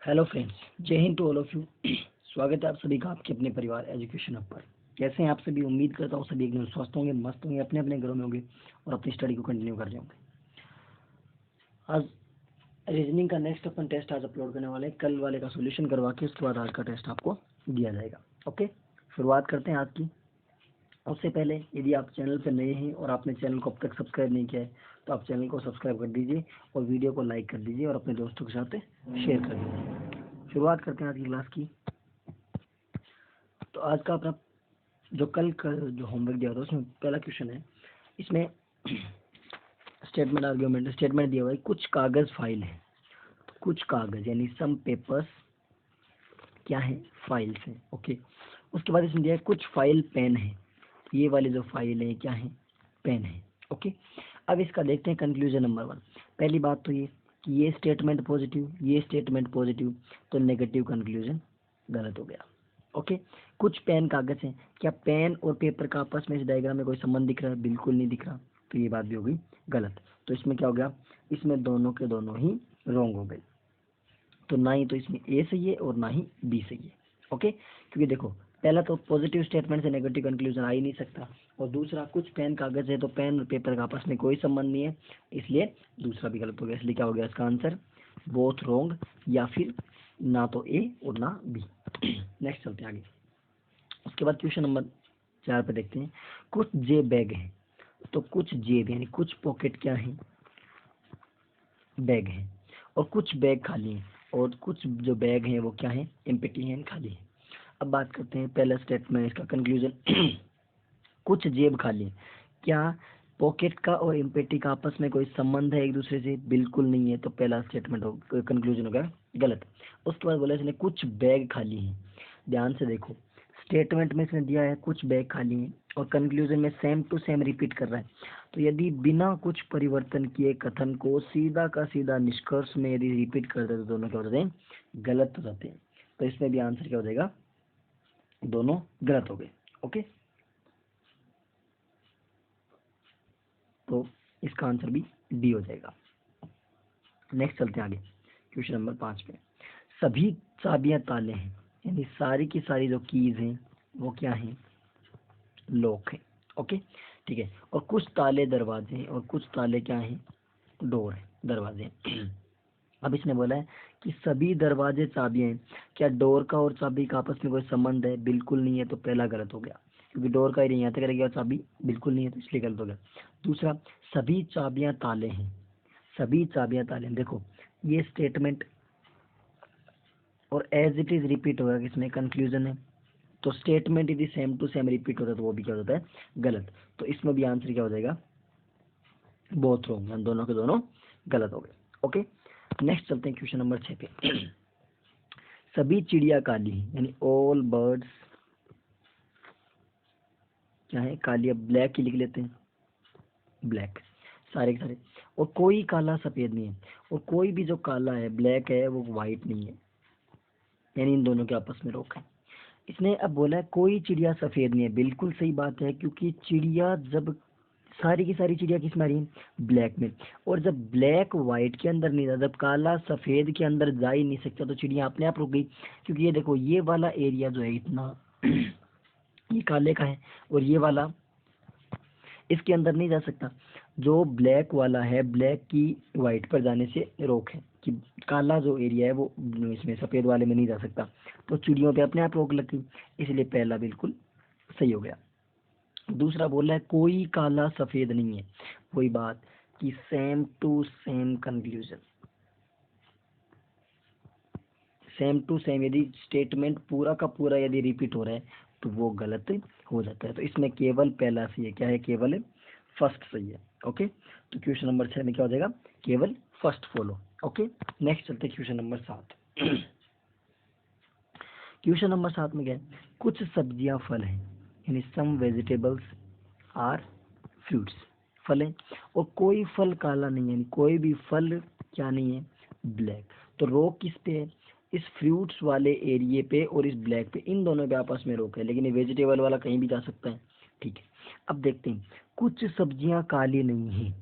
Hello friends, जय हिंद to all of you. स्वागत है आप सभी का आपके अपने परिवार एजुकेशन हब पर। कैसे हैं आप सभी? उम्मीद करता हूँ सभी एकदम स्वस्थ होंगे, मस्त होंगे, अपने अपने घरों में होंगे और अपनी स्टडी को कंटिन्यू कर रहे होंगे। आज रीजनिंग का नेक्स्ट अपन टेस्ट आज अपलोड करने वाले हैं। कल वाले का सोल्यूशन करवा के उसके बाद आज का टेस्ट आपको दिया जाएगा। ओके, शुरुआत करते हैं आज की। उससे पहले यदि आप चैनल पर नए हैं और आपने चैनल को अब तक सब्सक्राइब नहीं किया है तो आप चैनल को सब्सक्राइब कर दीजिए और वीडियो को लाइक कर दीजिए और अपने दोस्तों के साथ शेयर कर दीजिए। शुरुआत करते हैं आज की क्लास की। तो आज का अपना जो कल का जो होमवर्क दिया था उसमें पहला क्वेश्चन है। इसमें स्टेटमेंट दिया हुआ है, कुछ कागज फाइल है। तो कुछ कागज यानी सम पेपर्स क्या है? फाइल्स है। ओके, उसके बाद इसमें दिया है कुछ फाइल पेन है। ये वाली जो फाइल है क्या है? पेन है। ओके, अब इसका देखते हैं कंक्लूजन नंबर 1। पहली बात तो ये कि ये स्टेटमेंट पॉजिटिव, तो नेगेटिव कंक्लूजन गलत हो गया। ओके, कुछ पेन कागज हैं। क्या पेन और पेपर का आपस में इस डायग्राम में कोई संबंध दिख रहा है? बिल्कुल नहीं दिख रहा, तो ये बात भी हो गई गलत। तो इसमें क्या हो गया? इसमें दोनों के दोनों ही रॉन्ग हो गए। तो ना ही तो इसमें ए सही है और ना ही बी सही है। ओके, क्योंकि देखो पहला तो पॉजिटिव स्टेटमेंट से नेगेटिव कंक्लूजन आ ही नहीं सकता, और दूसरा कुछ पेन कागज है तो पेन और पेपर का आपस में कोई संबंध नहीं है, इसलिए दूसरा भी गलत हो गया। इसलिए क्या हो गया इसका आंसर? बोथ रॉन्ग, या फिर ना तो ए और ना बी। नेक्स्ट चलते हैं आगे। उसके बाद क्वेश्चन नंबर 4 पे देखते हैं। कुछ जेब बैग है। तो कुछ जेब यानी कुछ पॉकेट क्या है? बैग है। और कुछ बैग खाली है, और कुछ जो बैग हैं वो क्या है? एम्प्टी है, खाली है। अब बात करते हैं पहला स्टेटमेंट, इसका कंक्लूजन। कुछ जेब खाली है। क्या पॉकेट का और एम्प्टी का आपस में कोई संबंध है एक दूसरे से? बिल्कुल नहीं है, तो पहला स्टेटमेंट हो कंक्लूजन होगा गलत। उसके बाद बोला इसने कुछ बैग खाली है। ध्यान से देखो, स्टेटमेंट में इसने दिया है कुछ बैग खाली है और कंक्लूजन में सेम टू सेम रिपीट कर रहा है। तो यदि बिना कुछ परिवर्तन किए कथन को सीधा का सीधा निष्कर्ष में यदि रिपीट कर दे तो दोनों क्या हो जाते हैं? गलत हो जाते हैं। तो इसमें भी आंसर क्या हो जाएगा? दोनों गलत हो गए। ओके, तो इसका आंसर भी डी हो जाएगा। नेक्स्ट चलते हैं आगे क्वेश्चन नंबर 5 पे। सभी चाबियां ताले हैं, यानी सारी की सारी जो कीज हैं वो क्या हैं? लॉक है। ओके, ठीक है। और कुछ ताले दरवाजे हैं और कुछ ताले क्या हैं? डोर है, दरवाजे। अब इसने बोला है कि सभी दरवाजे चाबियां हैं। क्या डोर का और चाबी का आपस में कोई संबंध है? बिल्कुल नहीं है, तो पहला गलत हो गया, क्योंकि डोर का एरिया यहाँ तक रहेगा, चाबी बिल्कुल नहीं है, तो इसलिए गलत हो गया। दूसरा, सभी चाबियां ताले हैं। सभी चाबियां ताले हैं। देखो ये स्टेटमेंट और एज इट इज रिपीट होगा, किसमें? कंक्लूजन है। तो स्टेटमेंट यदि सेम टू सेम रिपीट होता है तो वो भी क्या होता है? गलत। तो इसमें भी आंसर क्या हो जाएगा? बोथ रॉन्ग, दोनों के दोनों गलत हो गए। ओके, नेक्स्ट चलते हैं क्वेश्चन नंबर 6 पे। सभी चिड़िया काली हैं, यानी ऑल बर्ड्स क्या है? काली। अब ब्लैक ही लिख लेते हैं, ब्लैक सारे के सारे। और कोई काला सफेद नहीं है, और कोई भी जो काला है ब्लैक है वो व्हाइट नहीं है, यानी इन दोनों के आपस में रोक है। इसने अब बोला है कोई चिड़िया सफेद नहीं है। बिल्कुल सही बात है, क्योंकि चिड़िया जब सारी की सारी चिड़िया किस में आ रही है? ब्लैक में। और जब ब्लैक व्हाइट के अंदर नहीं था, जब काला सफेद के अंदर जा ही नहीं सकता, तो चिड़िया अपने आप रुक गई। क्योंकि ये देखो ये वाला एरिया जो है इतना ये काले का है, और ये वाला इसके अंदर नहीं जा सकता। जो ब्लैक वाला है, ब्लैक की व्हाइट पर जाने से रोक है, कि काला जो एरिया है वो इसमें सफेद वाले में नहीं जा सकता, तो चिड़ियों पे अपने आप रोक लग गई, इसलिए पहला बिल्कुल सही हो गया। दूसरा बोल रहा है कोई काला सफेद नहीं है। वही बात कि same to same conclusion, same to same यदि स्टेटमेंट पूरा का पूरा यदि रिपीट हो रहा है तो वो गलत हो जाता है। तो इसमें केवल पहला सही है। क्या है? केवल फर्स्ट सही है। ओके, तो क्वेश्चन नंबर 6 में क्या हो जाएगा? केवल फर्स्ट फॉलो। ओके, नेक्स्ट चलते हैं क्वेश्चन नंबर 7। क्वेश्चन नंबर 7 में क्या है? कुछ सब्जियां फल हैं, यानी सम वेजिटेबल्स आर फ्रूट्स, फल है। और कोई फल काला नहीं है, यानी कोई भी फल क्या नहीं है? ब्लैक। तो रोक किस पे है? इस फ्रूट्स वाले एरिए पे और इस ब्लैक पे, इन दोनों पे आपस में रोक है, लेकिन ये वेजिटेबल वाला कहीं भी जा सकता है। ठीक है, अब देखते हैं। कुछ सब्जियां काली नहीं है।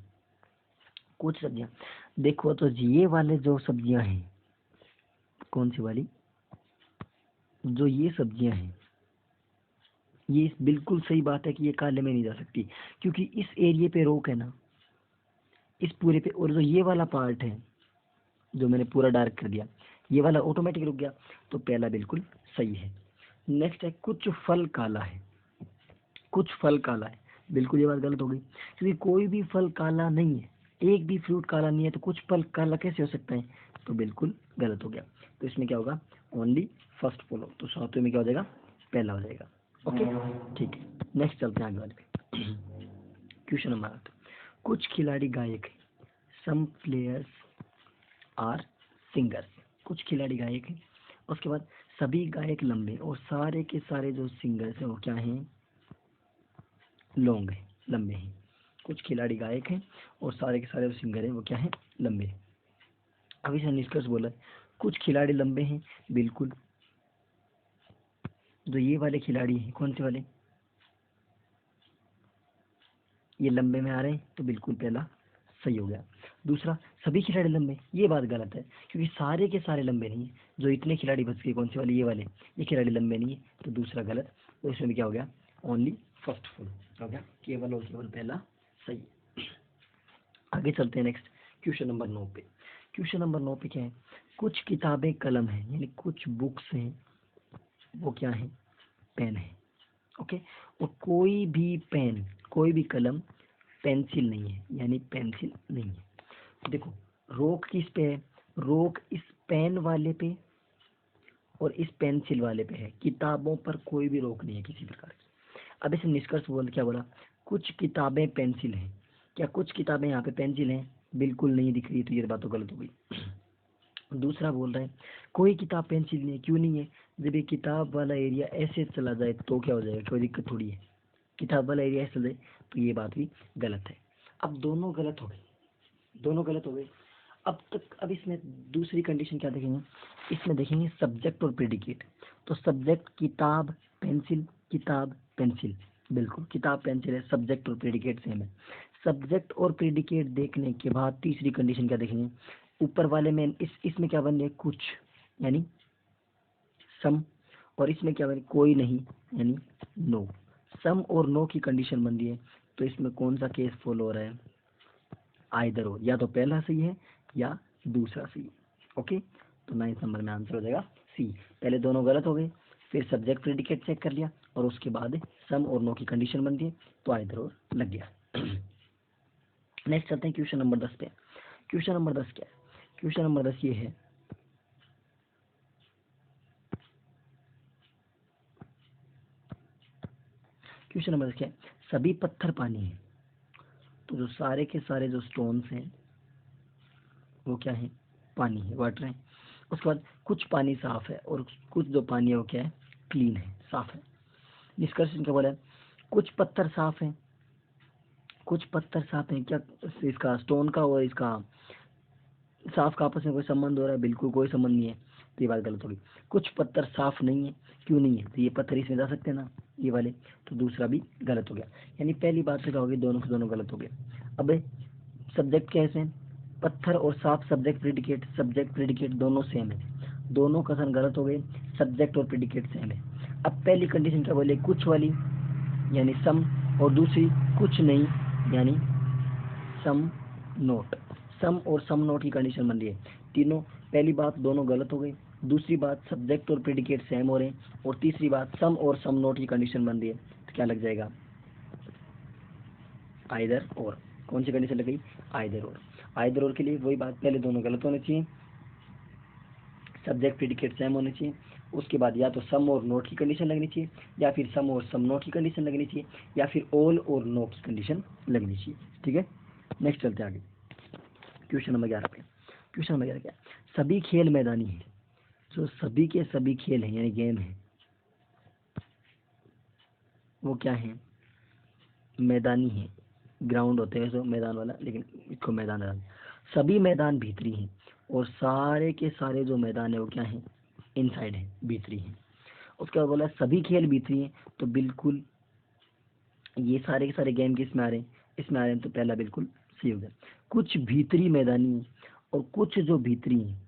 कुछ सब्जियां, देखो तो ये वाले जो सब्जियां हैं कौन सी वाली, जो ये सब्जियां हैं, ये बिल्कुल सही बात है कि ये काले में नहीं जा सकती, क्योंकि इस एरिया पे रोक है ना, इस पूरे पे। और जो ये वाला पार्ट है जो मैंने पूरा डार्क कर दिया, ये वाला ऑटोमेटिक रुक गया, तो पहला बिल्कुल सही है। नेक्स्ट है कुछ फल काला है, कुछ फल काला है, बिल्कुल ये बात गलत हो गई, क्योंकि कोई भी फल काला नहीं है, एक भी फ्रूट काला नहीं है, तो कुछ फल काला कैसे हो सकता है, तो बिल्कुल गलत हो गया। तो इसमें क्या होगा, ओनली फर्स्ट फॉलो, तो सातवें में क्या हो जाएगा, पहला हो जाएगा। ओके ठीक है, नेक्स्ट चलते हैं आगे वाले पे। क्वेश्चन नंबर 8, कुछ खिलाड़ी गायक हैं, सम प्लेयर्स आर सिंगर्स, कुछ खिलाड़ी गायक हैं, उसके बाद सभी गायक लंबे और सारे के सारे जो सिंगर्स हैं वो क्या हैं, लॉन्ग हैं, लंबे हैं। कुछ खिलाड़ी गायक हैं और सारे के सारे जो सिंगर हैं वो क्या हैं, लंबे हैं। अभी से निष्कर्ष बोला है, कुछ खिलाड़ी लंबे हैं, बिल्कुल। जो ये वाले खिलाड़ी हैं, कौन से वाले, ये लंबे में आ रहे हैं, तो बिल्कुल पहला सही हो गया। दूसरा, सभी खिलाड़ी लंबे, ये बात गलत है, क्योंकि सारे के सारे लंबे नहीं है, जो इतने खिलाड़ी बच गए, कौन से वाले, ये वाले, ये खिलाड़ी लंबे नहीं है, तो दूसरा गलत। तो इसमें भी क्या हो गया, ओनली फर्स्ट फुल हो गया, केवल और केवल पहला सही है। आगे चलते हैं नेक्स्ट क्वेश्चन नंबर 9 पे। क्वेश्चन नंबर 9 पे क्या है, कुछ किताबें कलम है, यानी कुछ बुक्स हैं वो क्या है, पेन है। ओके, और कोई भी पेन, कोई भी कलम पेंसिल नहीं है, यानी पेंसिल नहीं है। देखो, रोक किस पे है, रोक इस पेन वाले पे और इस पेंसिल वाले पे है, किताबों पर कोई भी रोक नहीं है किसी प्रकार की। अब इसे निष्कर्ष बोल क्या बोला, कुछ किताबें पेंसिल हैं, क्या कुछ किताबें यहाँ पे पेंसिल हैं, बिल्कुल नहीं दिख रही, तो ये बात तो गलत हो गई। दूसरा बोल रहा है कोई किताब पेंसिल नहीं है, क्यों नहीं है, जब ये किताब वाला एरिया ऐसे चला जाए तो क्या हो जाएगा, कोई दिक्कत थोड़ी है, किताब वाला एरिया ऐसे चले, तो ये बात भी गलत है। अब दोनों गलत हो गए, दोनों गलत हो गए। अब तक, अब इसमें दूसरी कंडीशन क्या देखेंगे, इसमें देखेंगे सब्जेक्ट और प्रेडिकेट। तो सब्जेक्ट किताब पेंसिल, किताब पेंसिल, बिल्कुल किताब पेंसिल है, सब्जेक्ट और प्रेडिकेट सेम है। सब्जेक्ट और प्रेडिकेट देखने के बाद तीसरी कंडीशन क्या देखेंगे, ऊपर वाले में इसमें क्या बन रही है, कुछ, यानी सम, और इसमें क्या बन रही है, कोई नहीं, यानी नो। सम और नो की कंडीशन बन रही है, तो इसमें कौन सा केस फॉलो हो रहा है, आइदर हो, या तो पहला सही है या दूसरा सही है। ओके, तो 9 नंबर में आंसर हो जाएगा सी। पहले दोनों गलत हो गए, फिर सब्जेक्ट प्रेडिकेट चेक कर लिया, और उसके बाद सम और नो की कंडीशन बन गई, तो आइदर और लग गया। नेक्स्ट चलते हैं क्वेश्चन नंबर 10 पे। क्वेश्चन नंबर 10 क्या है, क्वेश्चन नंबर 10 ये है, क्वेश्चन नंबर 10 क्या है, सभी पत्थर पानी है, तो जो सारे के सारे जो स्टोन्स हैं वो क्या है, पानी है, वाटर है। उसके बाद कुछ पानी साफ है और कुछ जो पानी है वो क्या है, क्लीन है, साफ है। निष्कर्ष क्या बोला है, कुछ पत्थर साफ है, कुछ पत्थर साफ है, क्या इसका स्टोन का और इसका साफ का आपस में कोई संबंध हो रहा है, बिल्कुल कोई संबंध नहीं है, तो ये बात गलत होगी। कुछ पत्थर साफ नहीं है, क्यों नहीं है, तो ये पत्थर इसमें जा सकते हैं ना, ये वाले, तो दूसरा भी गलत हो गया। यानी पहली बात से क्या होगी, दोनों के दोनों गलत हो गए। अब सब्जेक्ट कैसे, पत्थर और साफ, सब्जेक्ट प्रेडिकेट दोनों सेम है, दोनों कथन गलत हो गए, सब्जेक्ट और प्रेडिकेट सेम है। अब पहली कंडीशन क्या बोले, कुछ वाली, यानी सम, और दूसरी कुछ नहीं, यानी सम नोट। सम और सम नोट की कंडीशन बन रही है, तीनों, पहली बात दोनों गलत हो गई, दूसरी बात सब्जेक्ट और प्रेडिकेट सेम हो रहे हैं, और तीसरी बात सम और सम नोट की कंडीशन बन रही है, तो क्या लग जाएगा, आइदर और। कौन सी कंडीशन लग गई, आइदर और। आइदर और के लिए वही बात, पहले दोनों गलत होने चाहिए, सब्जेक्ट प्रेडिकेट सेम होने चाहिए, उसके बाद या तो सम और नोट की कंडीशन लगनी चाहिए, या फिर सम और सम नोट की कंडीशन लगनी चाहिए, या फिर ऑल और नो की कंडीशन लगनी चाहिए। ठीक है, नेक्स्ट चलते हैं आगे क्वेश्चन नंबर 11 पे। क्वेश्चन नंबर 11 क्या है, सभी खेल मैदानी है, जो सभी के सभी खेल हैं यानी गेम है वो क्या है, मैदानी है। ग्राउंड होते हैं वैसे मैदान वाला, लेकिन इसको मैदान मैदान, सभी मैदान भीतरी हैं, और सारे के सारे जो मैदान है वो क्या है, इनसाइड है, भीतरी है। उसके बाद बोला सभी खेल भीतरी हैं, तो बिल्कुल ये सारे के सारे गेम किस में आ रहे हैं, इसमें आ रहे हैं, तो पहला बिल्कुल सही हो गया। कुछ भीतरी मैदानी है, और कुछ जो भीतरी है,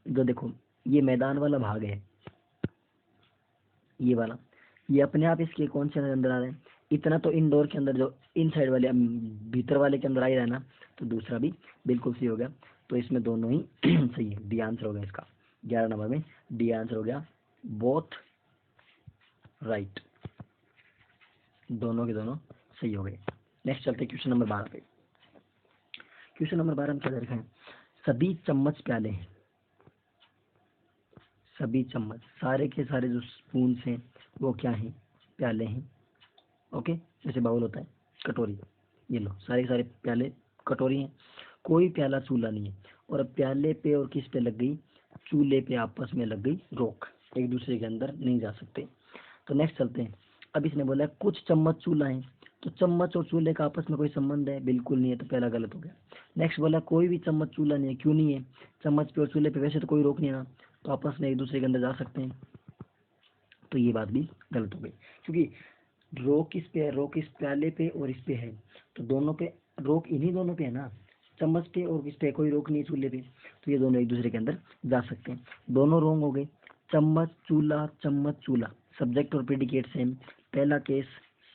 जो देखो ये मैदान वाला भाग है, ये वाला, ये अपने आप इसके कौन से अंदर आ रहे हैं, इतना तो इंडोर के अंदर जो इन साइड वाले भीतर वाले के अंदर आ ही रहा है ना, तो दूसरा भी बिल्कुल सही हो गया। तो इसमें दोनों ही सही है, डी आंसर हो गया इसका 11 नंबर में, डी आंसर हो गया, बोथ राइट, दोनों के दोनों सही हो गए। नेक्स्ट चलते हैं क्वेश्चन नंबर 12 पे। क्वेश्चन नंबर 12 में क्या देखा है, सभी चम्मच प्याले हैं, सभी चम्मच, सारे के सारे जो स्पून हैं वो क्या हैं, प्याले हैं। ओके, जैसे बाउल होता है, कटोरी, ये लो सारे के सारे प्याले कटोरी हैं, कोई प्याला चूल्हा नहीं है। और अब प्याले पे और किस पे लग गई, चूल्हे पे आपस में लग गई रोक, एक दूसरे के अंदर नहीं जा सकते। तो नेक्स्ट चलते हैं। अब इसने बोला कुछ चम्मच चूल्हा है, तो चम्मच और चूल्हे का आपस में कोई संबंध है, बिल्कुल नहीं है, तो पहला गलत हो गया। नेक्स्ट बोला कोई भी चम्मच चूल्हा नहीं है, क्यों नहीं है, चम्मच पे और चूल्हे पे वैसे तो कोई रोक नहीं है ना, तो आपस में एक दूसरे के अंदर जा सकते हैं, तो ये बात भी गलत हो गई, क्योंकि रोक इस पे है, रोक इस प्याले पे और इस पे है, तो दोनों पे रोक इन्हीं दोनों पे है ना, चम्मच पे और इस पे कोई रोक नहीं है चूल्हे पे, तो ये दोनों एक दूसरे के अंदर जा सकते हैं। दोनों रोंग हो गए, चम्मच चूल्हा, सब्जेक्ट और प्रेडिकेट सेम, पहला केस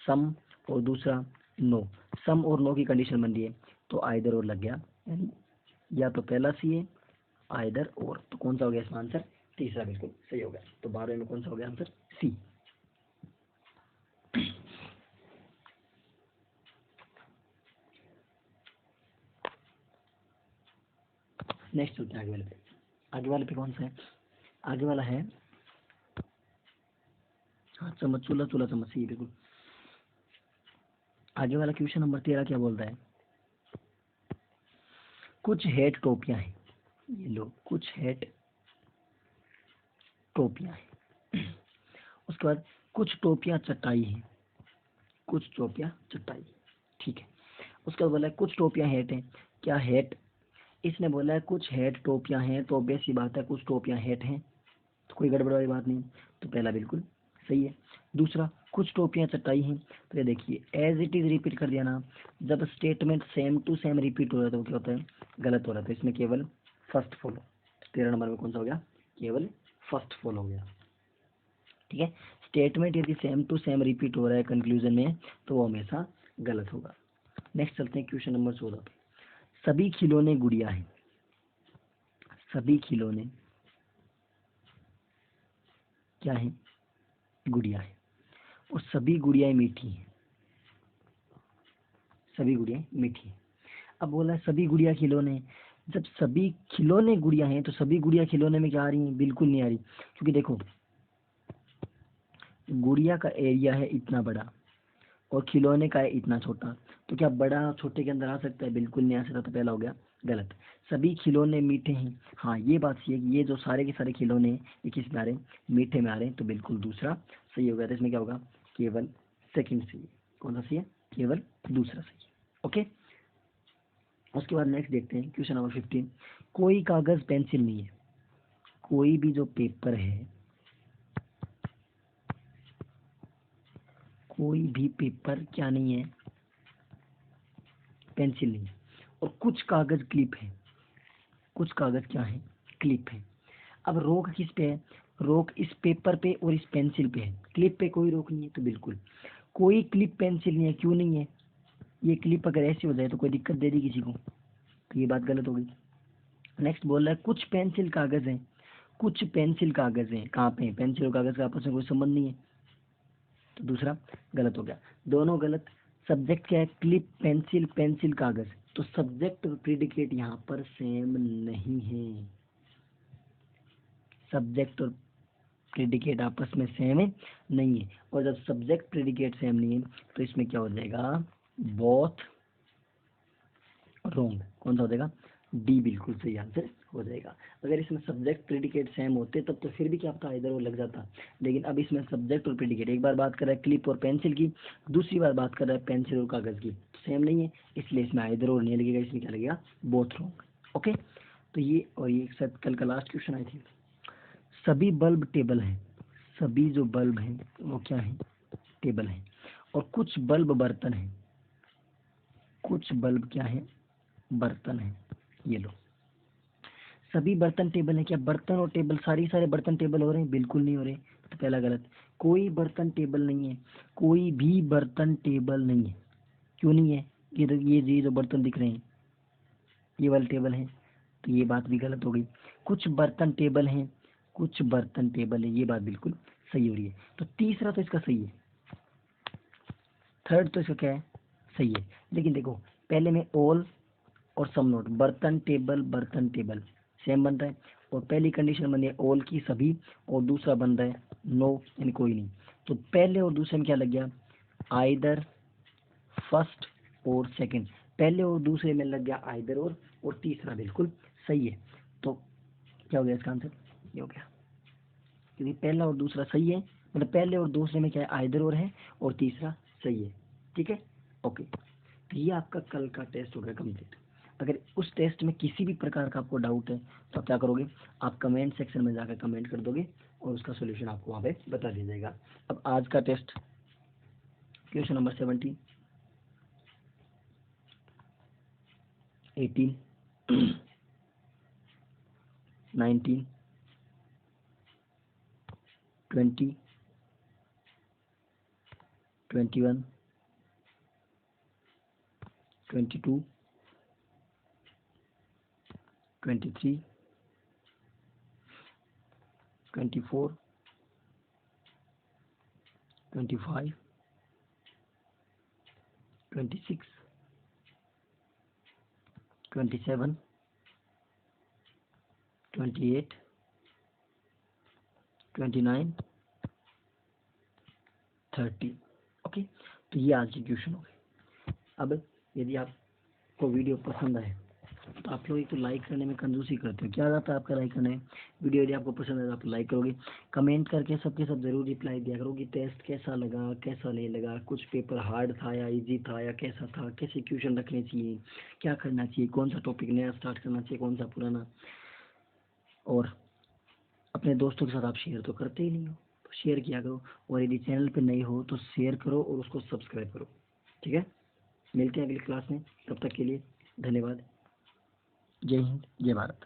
सम और दूसरा नो, सम और नो की कंडीशन बन रही है, तो आइदर और लग गया, यानी या तो पहला सी है आइदर और, तो कौन सा हो गया इसका आंसर, तीसरा बिल्कुल सही हो गया। तो 12 में कौन सा हो गया आंसर, सी। नेक्स्ट चलते हैं आगे वाले पे। आगे वाले पे कौन सा है, आगे वाला है, हाँ चम्मच चूल्हा, चूल्हा चम्मच, सही बिल्कुल। आगे वाला क्वेश्चन नंबर 13 क्या बोलता है, कुछ हेड टोपियां हैं, ये लो कुछ हेड टोपियां हैं। उसके बाद कुछ टोपियां चटाई हैं, कुछ टोपियां चटाई, ठीक है। उसके बाद बोला है कुछ टोपियां हेट हैं, क्या हेट, इसने बोला है कुछ हेड टोपियां हैं, तो ऑब्वियस सी बात है कुछ टोपियां हेट हैं, तो कोई गड़बड़ वाली बात नहीं, तो पहला बिल्कुल सही है। दूसरा कुछ टोपियां चटाई हैं, तो ये देखिए एज इट इज रिपीट कर दिया ना, जब statement same to same repeat हो रहा है तो क्या होता है, गलत हो रहा है, तो इसमें केवल फर्स्ट फॉलो, 13 नंबर में कौन सा हो गया, केवल फर्स्ट फॉलो हो गया, ठीक है। स्टेटमेंट यदि सेम टू सेम रिपीट हो रहा है कंक्लूजन में, तो वो हमेशा गलत होगा। नेक्स्ट चलते हैं क्वेश्चन नंबर 14 पे। सभी खिलौने गुड़िया हैं, सभी खिलौने क्या है, गुड़िया है, और सभी गुड़ियाएं मीठी हैं, सभी गुड़ियाएं मीठी हैं। अब बोला है सभी गुड़िया खिलौने, जब सभी खिलौने गुड़िया हैं तो सभी गुड़िया खिलौने में क्या आ रही हैं, बिल्कुल नहीं आ रही, क्योंकि देखो गुड़िया का एरिया है इतना बड़ा और खिलौने का है इतना छोटा, तो क्या बड़ा छोटे के अंदर आ सकता है, बिल्कुल नहीं आ सकता, तो पहला हो गया गलत। सभी खिलौने मीठे हैं, हाँ ये बात सही है कि ये जो सारे के सारे खिलौने हैं ये किस में आ रहे हैं, मीठे में आ रहे हैं, तो बिल्कुल दूसरा सही हो गया। तो इसमें क्या होगा, केवल सेकंड सही है, कौन सा सही है, केवल दूसरा सही है। ओके, उसके बाद नेक्स्ट देखते हैं क्वेश्चन नंबर 15। कोई कागज पेंसिल नहीं है, कोई भी जो पेपर है, कोई भी पेपर क्या नहीं है, पेंसिल नहीं है, और कुछ कागज क्लिप है, कुछ कागज क्या है, क्लिप है। अब रोक किस पे है, रोक इस पेपर पे और इस पेंसिल पे है, क्लिप पे कोई रोक नहीं है, तो बिल्कुल कोई क्लिप पेंसिल नहीं है, क्यों नहीं है, ये क्लिप अगर ऐसी हो जाए तो कोई दिक्कत दे दी किसी को, तो ये बात गलत हो गई। नेक्स्ट बोल रहा है कुछ पेंसिल कागज हैं, कुछ पेंसिल कागज हैं, कहाँ पे है, पेंसिल और कागज का आपस में कोई संबंध नहीं है, तो दूसरा गलत हो गया, दोनों गलत। सब्जेक्ट क्या है, क्लिप पेंसिल, पेंसिल कागज, तो सब्जेक्ट और प्रेडिकेट यहाँ पर सेम नहीं है, सब्जेक्ट और प्रेडिकेट आपस में सेम है नहीं है, और जब सब्जेक्ट प्रेडिकेट सेम नहीं है तो इसमें क्या हो जाएगा, बोथ रोंग, कौन सा हो जाएगा, डी बिल्कुल सही आंसर हो जाएगा। अगर इसमें सब्जेक्ट प्रेडिकेट सेम होते तब तो फिर भी क्या आपका इधर वो लग जाता, लेकिन अब इसमें सब्जेक्ट और प्रेडिकेट, एक बार बात कर रहा है क्लिप और पेंसिल की, दूसरी बार बात कर रहा है पेंसिल और कागज की, सेम नहीं है, इसलिए इसमें इधर और नहीं लगेगा, इसमें क्या लगेगा, बोथ रोंग। ओके, तो ये और ये शायद कल का लास्ट क्वेश्चन आई थी। सभी बल्ब टेबल हैं, सभी जो बल्ब हैं वो क्या है, टेबल हैं, और कुछ बल्ब बर्तन हैं, कुछ बल्ब क्या है, बर्तन है, ये लो। सभी बर्तन टेबल है, क्या बर्तन और टेबल सारे बर्तन टेबल हो रहे हैं? बिल्कुल नहीं हो रहे, तो पहला गलत। कोई बर्तन टेबल नहीं है, कोई भी बर्तन टेबल नहीं है। क्यों नहीं है? ये जो बर्तन दिख रहे हैं ये वाले टेबल हैं, तो ये बात भी गलत हो गई। कुछ बर्तन टेबल हैं, कुछ बर्तन टेबल है, ये बात बिल्कुल सही हो रही है। तो तीसरा तो इसका सही है, थर्ड तो इसका क्या है? सही है। लेकिन देखो पहले में ऑल और सम नोट, बर्तन टेबल सेम बन रहा है, और पहली कंडीशन बनी है ऑल की सभी, और दूसरा बन रहा है नो यानी कोई नहीं। तो पहले और दूसरे में क्या लग गया? आइदर फर्स्ट और सेकंड, पहले और दूसरे में लग गया आइदर और तीसरा बिल्कुल सही है। तो क्या हो गया इसका आंसर? ये हो गया, क्योंकि पहला और दूसरा सही है, मतलब पहले और दूसरे में क्या है? आइदर और है, और तीसरा सही है। ठीक है, ओके। तो ये आपका कल का टेस्ट हो गया कंप्लीट। अगर उस टेस्ट में किसी भी प्रकार का आपको डाउट है तो आप क्या करोगे? आप कमेंट सेक्शन में जाकर कमेंट कर दोगे और उसका सोल्यूशन आपको वहाँ पे बता दिया जाएगा। अब आज का टेस्ट, क्वेश्चन नंबर 17, 18, 19, 20, 21, 22, 23, 24, 25, 26, 27, 28, 29, 30। ओके, तो ये आज की क्वेश्चन हो गई। अब यदि आपको वीडियो पसंद आए तो आप लोग एक तो लाइक करने में कंजूसी करते हो, क्या जाता है आपका लाइक करने में? वीडियो यदि आपको पसंद है तो आप लाइक करोगे, कमेंट करके सबके सब जरूर रिप्लाई दिया करो कि टेस्ट कैसा लगा, कैसा नहीं लगा, कुछ पेपर हार्ड था या इजी था या कैसा था, कैसे क्वेश्चन रखने चाहिए, क्या करना चाहिए, कौन सा टॉपिक नया स्टार्ट करना चाहिए, कौन सा पुराना। और अपने दोस्तों के साथ आप शेयर तो करते ही नहीं हो, तो शेयर किया करो, और यदि चैनल पे नए हो तो शेयर करो और उसको सब्सक्राइब करो। ठीक है, मिलते हैं अगली क्लास में, तब तक के लिए धन्यवाद। जय हिंद, जय भारत।